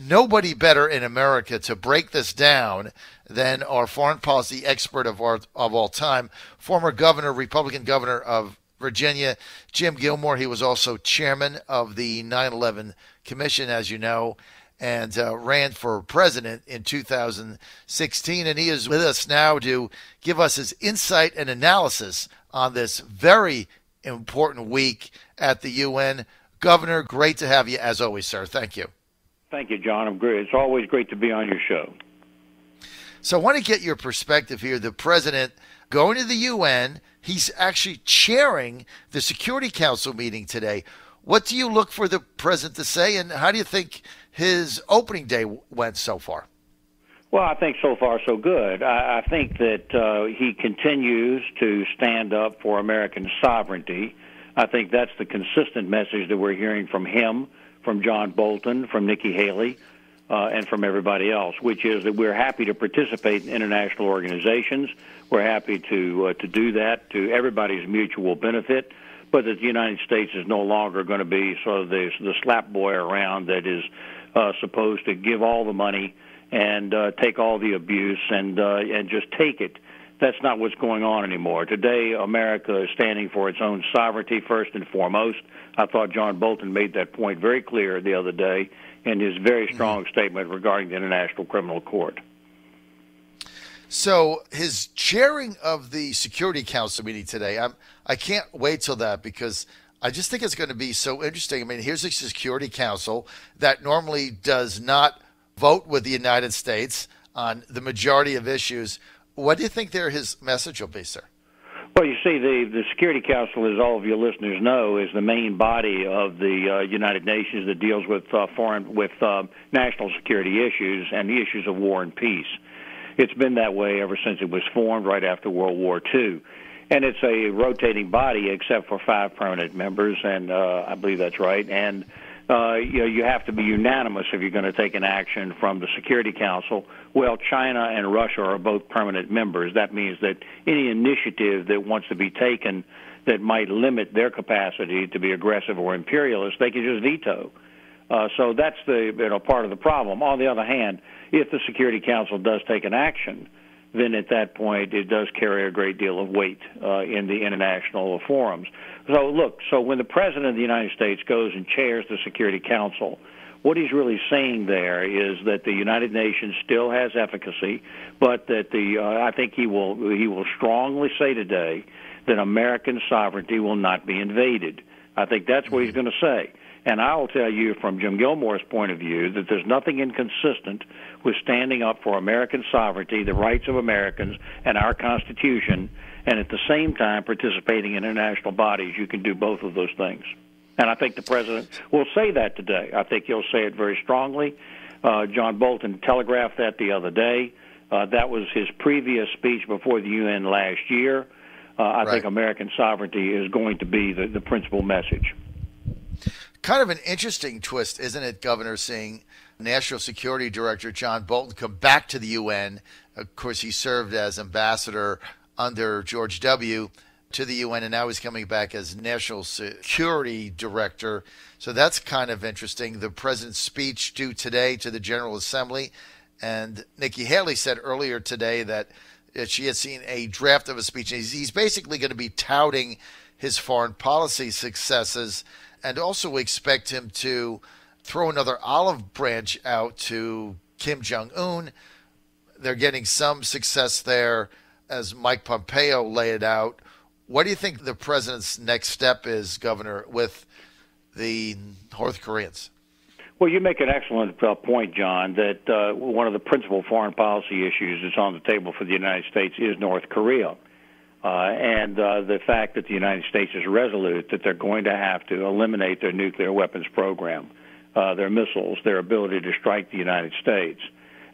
nobody better in America to break this down than our foreign policy expert of all time, former governor, Republican governor of Virginia, Jim Gilmore. He was also chairman of the 9/11 Commission, as you know, and ran for president in 2016. And he is with us now to give us his insight and analysis on this very important week at the UN. Governor, great to have you as always, sir. Thank you. Thank you, John. I'm great. It's always great to be on your show. So I want to get your perspective here. The president going to the UN, he's actually chairing the Security Council meeting today. What do you look for the president to say, and how do you think his opening day went so far? Well, I think so far so good. I think that he continues to stand up for American sovereignty. I think that's the consistent message that we're hearing from him, from John Bolton, from Nikki Haley, and from everybody else, which is that we're happy to participate in international organizations. We're happy to do that to everybody's mutual benefit, but that the United States is no longer going to be sort of the slap boy around that is supposed to give all the money and take all the abuse and just take it. That's not what's going on anymore. Today, America is standing for its own sovereignty first and foremost. I thought John Bolton made that point very clear the other day in his very strong statement regarding the International Criminal Court. So his chairing of the Security Council meeting today, I can't wait till that, because I just think it's going to be so interesting. I mean, here's a Security Council that normally does not vote with the United States on the majority of issues. What do you think his message will be, sir? Well, you see, the Security Council, as all of your listeners know, is the main body of the United Nations that deals with national security issues and the issues of war and peace. It's been that way ever since it was formed right after World War II. And it's a rotating body except for 5 permanent members, and I believe that's right. And you have to be unanimous if you're going to take an action from the Security Council. Well, China and Russia are both permanent members. That means that any initiative that wants to be taken that might limit their capacity to be aggressive or imperialist, they can just veto. So that's the part of the problem. On the other hand, if the Security Council does take an action, then at that point it does carry a great deal of weight in the international forums. So when the President of the United States goes and chairs the Security Council, what he's really saying there is that the United Nations still has efficacy, but that I think he will strongly say today that American sovereignty will not be invaded. I think that's what he's going to say. And I will tell you from Jim Gilmore's point of view that there's nothing inconsistent with standing up for American sovereignty, the rights of Americans, and our Constitution, and at the same time participating in international bodies. You can do both of those things. And I think the President will say that today. I think he'll say it very strongly. John Bolton telegraphed that the other day. That was his previous speech before the UN last year. I think American sovereignty is going to be the principal message. Kind of an interesting twist, isn't it, Governor, seeing National Security Director John Bolton come back to the UN. Of course, he served as ambassador under George W. to the UN, and now he's coming back as National Security Director. So that's kind of interesting. The president's speech due today to the General Assembly, and Nikki Haley said earlier today that she had seen a draft of a speech. He's basically going to be touting his foreign policy successes, and also expect him to throw another olive branch out to Kim Jong-un. They're getting some success there, as Mike Pompeo laid it out. What do you think the president's next step is, Governor, with the North Koreans? Well, you make an excellent point, John, that one of the principal foreign policy issues that's on the table for the United States is North Korea. And the fact that the United States is resolute that they're going to have to eliminate their nuclear weapons program, their missiles, their ability to strike the United States.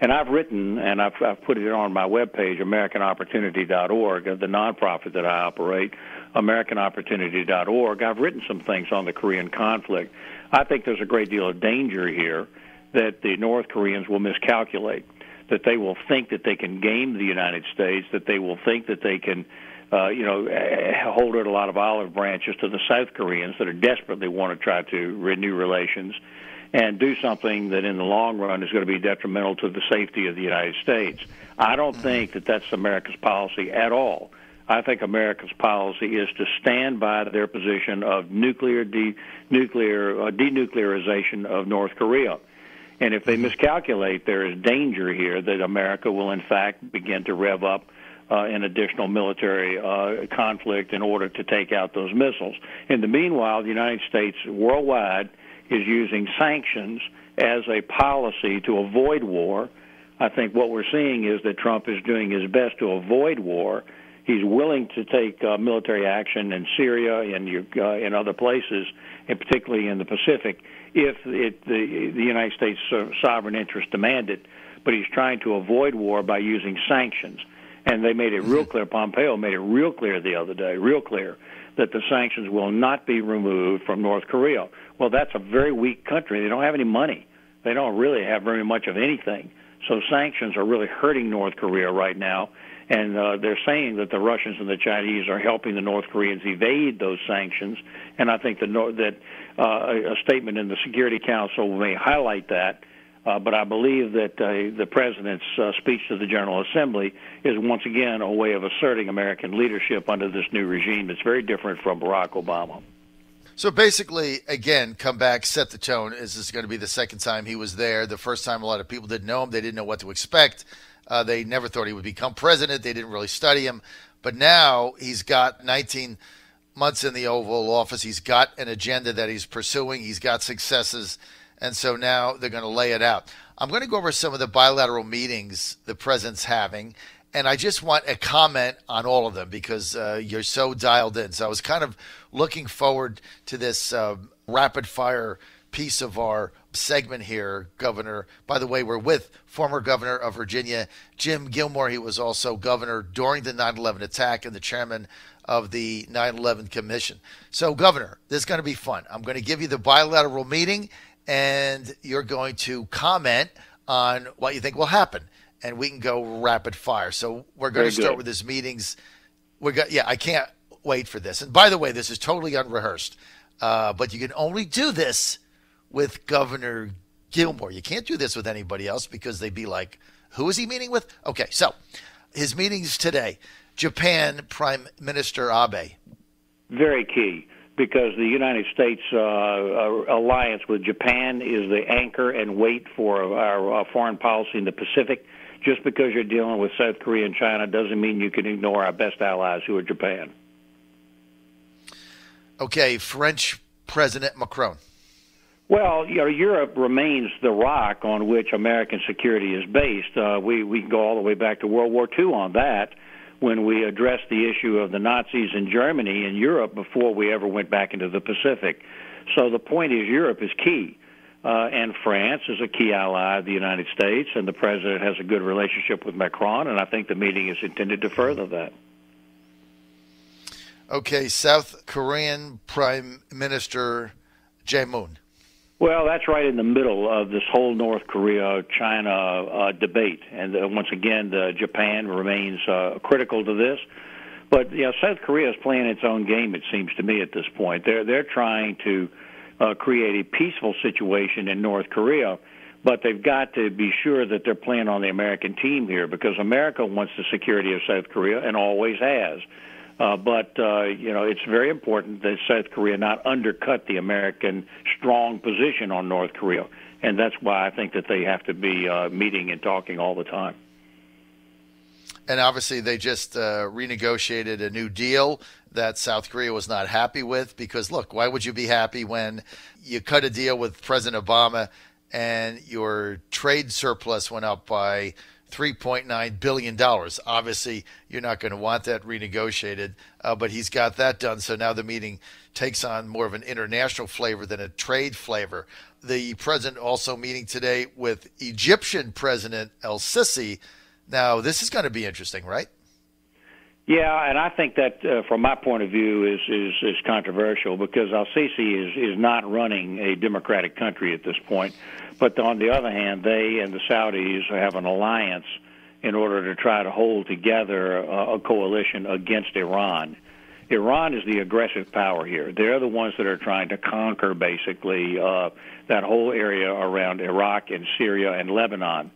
And I've written, and I've put it on my webpage, AmericanOpportunity.org, the nonprofit that I operate, AmericanOpportunity.org. I've written some things on the Korean conflict. I think there's a great deal of danger here that the North Koreans will miscalculate, that they will think that they can game the United States, that they will think that they can hold out a lot of olive branches to the South Koreans that are desperately want to try to renew relations. and do something that in the long run is going to be detrimental to the safety of the United States. I don't think that that's America's policy at all. I think America's policy is to stand by their position of denuclearization of North Korea. And if they miscalculate, there is danger here that America will, in fact, begin to rev up an additional military conflict in order to take out those missiles. In the meanwhile, the United States worldwide is using sanctions as a policy to avoid war. I think what we're seeing is that Trump is doing his best to avoid war. He's willing to take military action in Syria and in other places, and particularly in the Pacific, if the United States sovereign interest demand it. But he's trying to avoid war by using sanctions. And they made it real clear, Pompeo made it real clear the other day, real clear, that the sanctions will not be removed from North Korea. Well, that's a very weak country. They don't have any money. They don't really have very much of anything. So sanctions are really hurting North Korea right now. And they're saying that the Russians and the Chinese are helping the North Koreans evade those sanctions. And I think that a statement in the Security Council may highlight that. But I believe that the President's speech to the General Assembly is once again a way of asserting American leadership under this new regime that's very different from Barack Obama. So basically, again, come back, set the tone. This is going to be the second time he was there. The first time a lot of people didn't know him. They didn't know what to expect. They never thought he would become president. They didn't really study him. But now he's got 19 months in the Oval Office. He's got an agenda that he's pursuing. He's got successes. And so now they're going to lay it out. I'm going to go over some of the bilateral meetings the president's having. And I just want a comment on all of them because you're so dialed in. So I was kind of looking forward to this rapid fire piece of our segment here, Governor. By the way, we're with former governor of Virginia, Jim Gilmore. He was also governor during the 9/11 attack and the chairman of the 9/11 Commission. So, Governor, this is going to be fun. I'm going to give you the bilateral meeting, and you're going to comment on what you think will happen. And we can go rapid fire. So we're going to start with his meetings. I can't wait for this. And by the way, this is totally unrehearsed. But you can only do this with Governor Gilmore. You can't do this with anybody else because they'd be like, who is he meeting with? Okay, so his meetings today. Japan Prime Minister Abe. Very key, because the United States alliance with Japan is the anchor and weight for our foreign policy in the Pacific. Just because you're dealing with South Korea and China doesn't mean you can ignore our best allies, who are Japan. Okay, French President Macron. Well, Europe remains the rock on which American security is based. We can go all the way back to World War II on that, when we addressed the issue of the Nazis in Germany and Europe before we ever went back into the Pacific. So the point is Europe is key. And France is a key ally of the United States, and the president has a good relationship with Macron, and I think the meeting is intended to further that. Okay, South Korean Prime Minister Jae-moon. Well, that's right in the middle of this whole North Korea-China debate, and once again, Japan remains critical to this. But South Korea is playing its own game, it seems to me, at this point. They're trying to create a peaceful situation in North Korea, but they've got to be sure that they're playing on the American team here, because America wants the security of South Korea and always has. But it's very important that South Korea not undercut the American strong position on North Korea, and that's why I think that they have to be meeting and talking all the time. And obviously they just renegotiated a new deal that South Korea was not happy with, because, look, why would you be happy when you cut a deal with President Obama and your trade surplus went up by $3.9 billion? Obviously, you're not going to want that renegotiated, but he's got that done. So now the meeting takes on more of an international flavor than a trade flavor. The president also meeting today with Egyptian President El-Sisi. Now, this is going to be interesting, right? Yeah, and I think that, from my point of view, is controversial, because El-Sisi is not running a democratic country at this point. But on the other hand, they and the Saudis have an alliance in order to try to hold together a coalition against Iran. Iran is the aggressive power here. They're the ones that are trying to conquer, basically, that whole area around Iraq and Syria and Lebanon.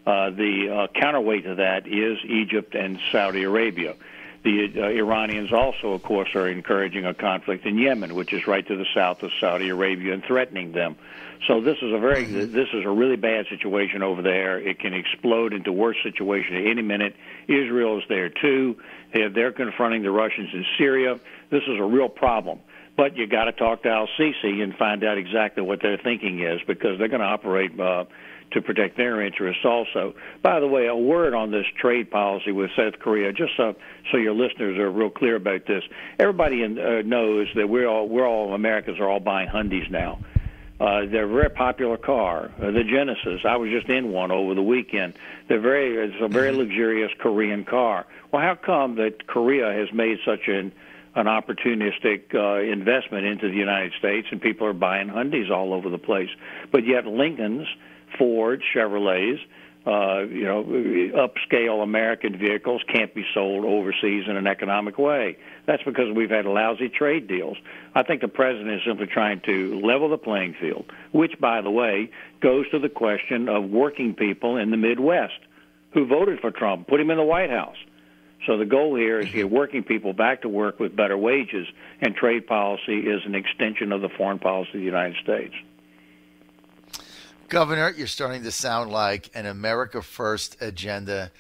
The counterweight to that is Egypt and Saudi Arabia. The Iranians also, of course, are encouraging a conflict in Yemen, which is right to the south of Saudi Arabia and threatening them. So this is a really bad situation over there. It can explode into worse situation at any minute. Israel is there too. They're confronting the Russians in Syria. This is a real problem. But you got to talk to al-Sisi and find out exactly what their thinking is, because they're going to operate to protect their interests also. By the way, a word on this trade policy with South Korea, just so your listeners are real clear about this. Everybody knows that we're all Americans are all buying Hyundais now. They're a very popular car. The Genesis, I was just in one over the weekend. It's a very luxurious Korean car. Well, how come that Korea has made such an opportunistic investment into the United States, and people are buying Hyundais all over the place? But yet Lincolns, Ford, Chevrolets, upscale American vehicles can't be sold overseas in an economic way. That's because we've had lousy trade deals. I think the president is simply trying to level the playing field, which, by the way, goes to the question of working people in the Midwest who voted for Trump, put him in the White House. So the goal here is to get working people back to work with better wages, and trade policy is an extension of the foreign policy of the United States. Governor, you're starting to sound like an America First agenda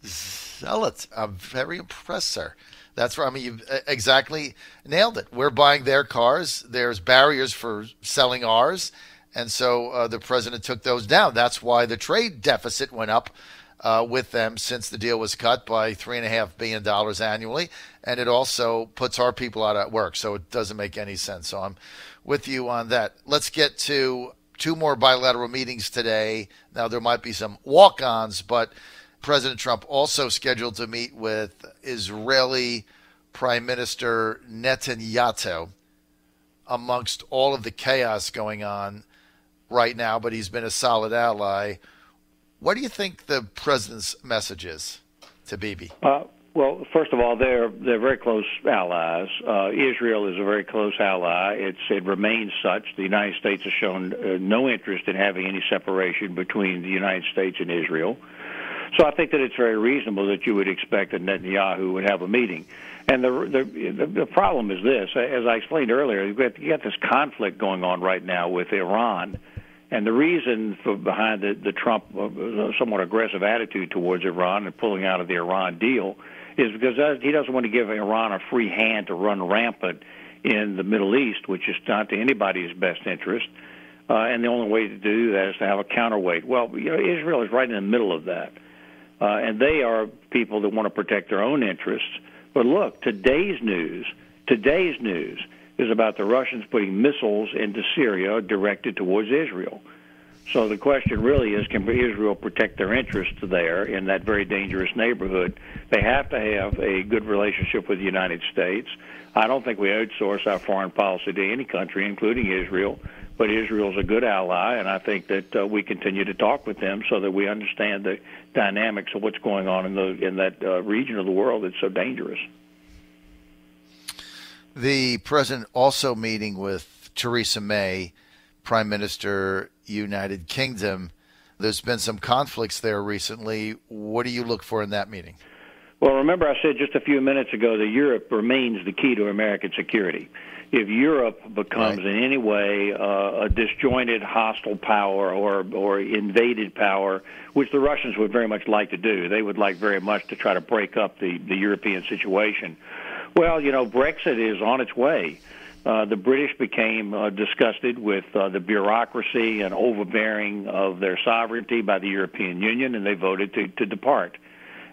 zealot. I'm very impressed, sir. That's right. I mean, you've exactly nailed it. We're buying their cars. There's barriers for selling ours. And so the president took those down. That's why the trade deficit went up with them since the deal was cut by $3.5 billion annually. And it also puts our people out at work. So it doesn't make any sense. So I'm with you on that. Let's get to two more bilateral meetings today. Now, there might be some walk-ons, but President Trump also scheduled to meet with Israeli Prime Minister Netanyahu amongst all of the chaos going on right now, but he's been a solid ally. What do you think the president's message is to Bibi? Well, first of all, they're very close allies. Israel is a very close ally. It remains such. The United States has shown no interest in having any separation between the United States and Israel. So I think that it's very reasonable that you would expect that Netanyahu would have a meeting. And the problem is this: as I explained earlier, you got this conflict going on right now with Iran. And the reason behind the Trump somewhat aggressive attitude towards Iran and pulling out of the Iran deal is because he doesn't want to give Iran a free hand to run rampant in the Middle East, which is not to anybody's best interest. And the only way to do that is to have a counterweight. Well, Israel is right in the middle of that. And they are people that want to protect their own interests. But look, today's news is about the Russians putting missiles into Syria directed towards Israel. So the question really is, can Israel protect their interests there in that very dangerous neighborhood? They have to have a good relationship with the United States. I don't think we outsource our foreign policy to any country, including Israel, but Israel's a good ally, and I think that we continue to talk with them so that we understand the dynamics of what's going on in that region of the world that's so dangerous. The president also meeting with Theresa May, Prime Minister, United Kingdom. There's been some conflicts there recently. What do you look for in that meeting? Well, remember I said just a few minutes ago that Europe remains the key to American security. If Europe becomes in any way a disjointed, hostile power or invaded power, which the Russians would very much like to do, they would like very much to try to break up the European situation. Well, Brexit is on its way. The British became disgusted with the bureaucracy and overbearing of their sovereignty by the European Union, and they voted to depart.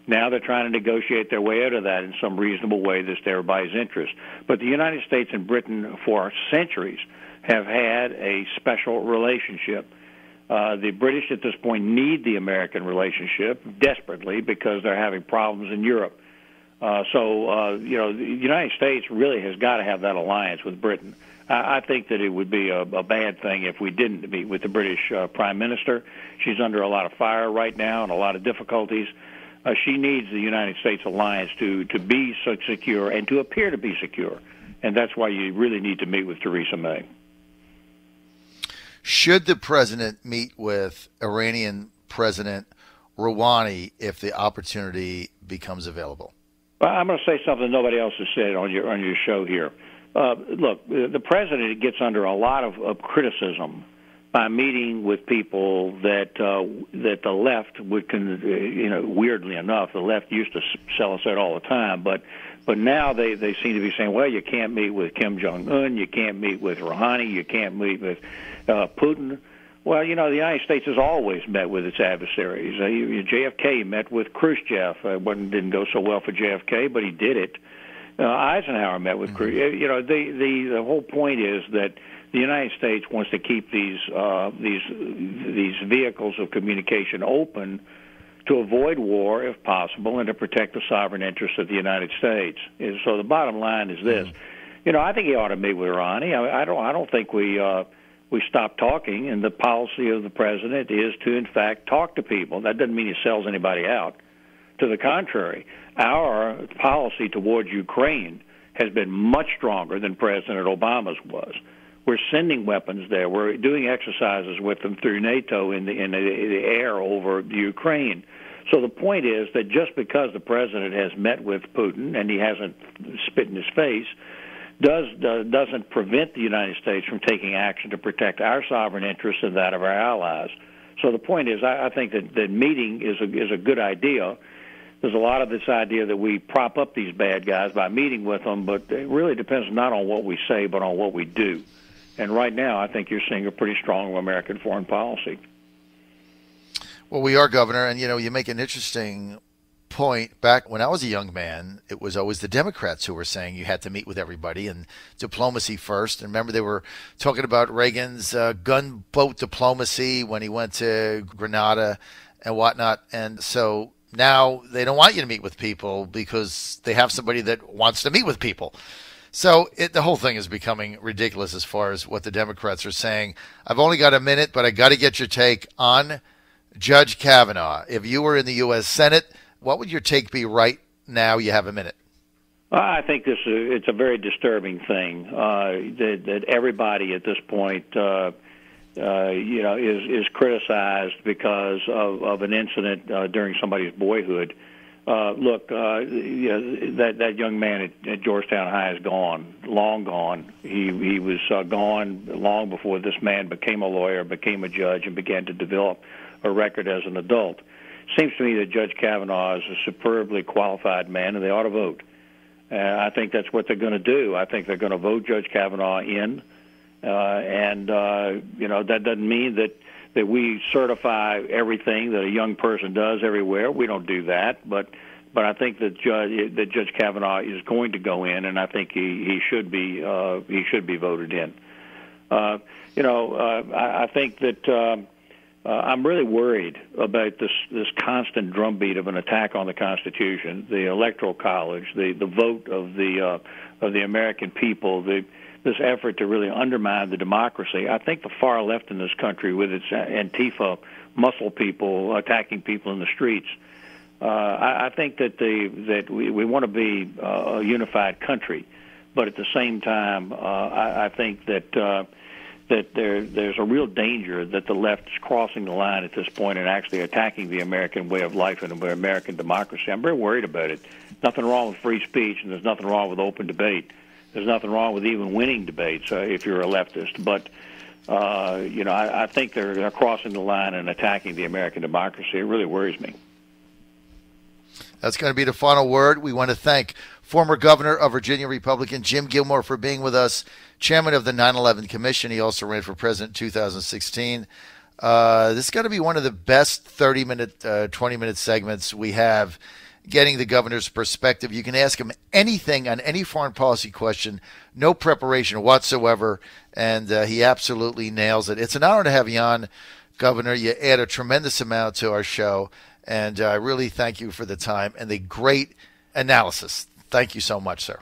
Now they're trying to negotiate their way out of that in some reasonable way that's to everybody's interest. But the United States and Britain for centuries have had a special relationship. The British at this point need the American relationship desperately because they're having problems in Europe. So the United States really has got to have that alliance with Britain. I think that it would be a bad thing if we didn't meet with the British Prime Minister. She's under a lot of fire right now and a lot of difficulties. She needs the United States alliance to be so secure and to appear to be secure. And that's why you really need to meet with Theresa May. Should the president meet with Iranian President Rouhani if the opportunity becomes available? Well, I'm going to say something nobody else has said on your show here. Look, the president gets under a lot of criticism by meeting with people that the left would, weirdly enough, the left used to sell us that all the time, but now they seem to be saying, well, you can't meet with Kim Jong-un, you can't meet with Rouhani, you can't meet with Putin. Well, the United States has always met with its adversaries. JFK met with Khrushchev. Didn't go so well for JFK, but he did it. Eisenhower met with Khrushchev. The whole point is that the United States wants to keep these vehicles of communication open to avoid war, if possible, and to protect the sovereign interests of the United States. So the bottom line is this: I think he ought to meet with Rouhani. I don't think we stop talking, and the policy of the president is to, in fact, talk to people. That doesn't mean he sells anybody out. To the contrary, our policy towards Ukraine has been much stronger than President Obama's was. We're sending weapons there. We're doing exercises with them through NATO in the air over the Ukraine. So the point is that just because the president has met with Putin and he hasn't spit in his face, doesn't prevent the United States from taking action to protect our sovereign interests and that of our allies. So the point is, I think that meeting is a good idea. There's a lot of this idea that we prop up these bad guys by meeting with them, but it really depends not on what we say, but on what we do. And right now, I think you're seeing a pretty strong American foreign policy. Well, we are, Governor, and you make an interesting point. Back when I was a young man, it was always the Democrats who were saying you had to meet with everybody and diplomacy first. And remember, they were talking about Reagan's gunboat diplomacy when he went to Grenada and whatnot. And so now they don't want you to meet with people because they have somebody that wants to meet with people. So the whole thing is becoming ridiculous as far as what the Democrats are saying. I've only got a minute, but I got to get your take on Judge Kavanaugh. If you were in the U.S. Senate, what would your take be right now? You have a minute. I think it's a very disturbing thing that everybody at this point, is criticized because of an incident during somebody's boyhood. That young man at Georgetown High is gone, long gone. He was gone long before this man became a lawyer, became a judge, and began to develop a record as an adult. Seems to me that Judge Kavanaugh is a superbly qualified man, and they ought to vote. I think that's what they're going to do. I think they're going to vote Judge Kavanaugh in, that doesn't mean that we certify everything that a young person does everywhere. We don't do that, but I think that Judge Kavanaugh is going to go in, and I think he should be voted in. I think that I'm really worried about this constant drumbeat of an attack on the Constitution, the Electoral College, the vote of the American people, this effort to really undermine the democracy. I think the far left in this country, with its Antifa muscle people attacking people in the streets, I think that we want to be a unified country, but at the same time, I think that there's a real danger that the left is crossing the line at this point and actually attacking the American way of life and American democracy. I'm very worried about it. Nothing wrong with free speech, and there's nothing wrong with open debate. There's nothing wrong with even winning debates if you're a leftist. But, I think they're crossing the line and attacking the American democracy. It really worries me. That's going to be the final word. We want to thank former governor of Virginia, Republican Jim Gilmore, for being with us, chairman of the 9/11 Commission. He also ran for president in 2016. This is going to be one of the best 30-minute, 20-minute segments we have, getting the governor's perspective. You can ask him anything on any foreign policy question, no preparation whatsoever, and he absolutely nails it. It's an honor to have you on, Governor. You add a tremendous amount to our show, and I really thank you for the time and the great analysis. Thank you so much, sir.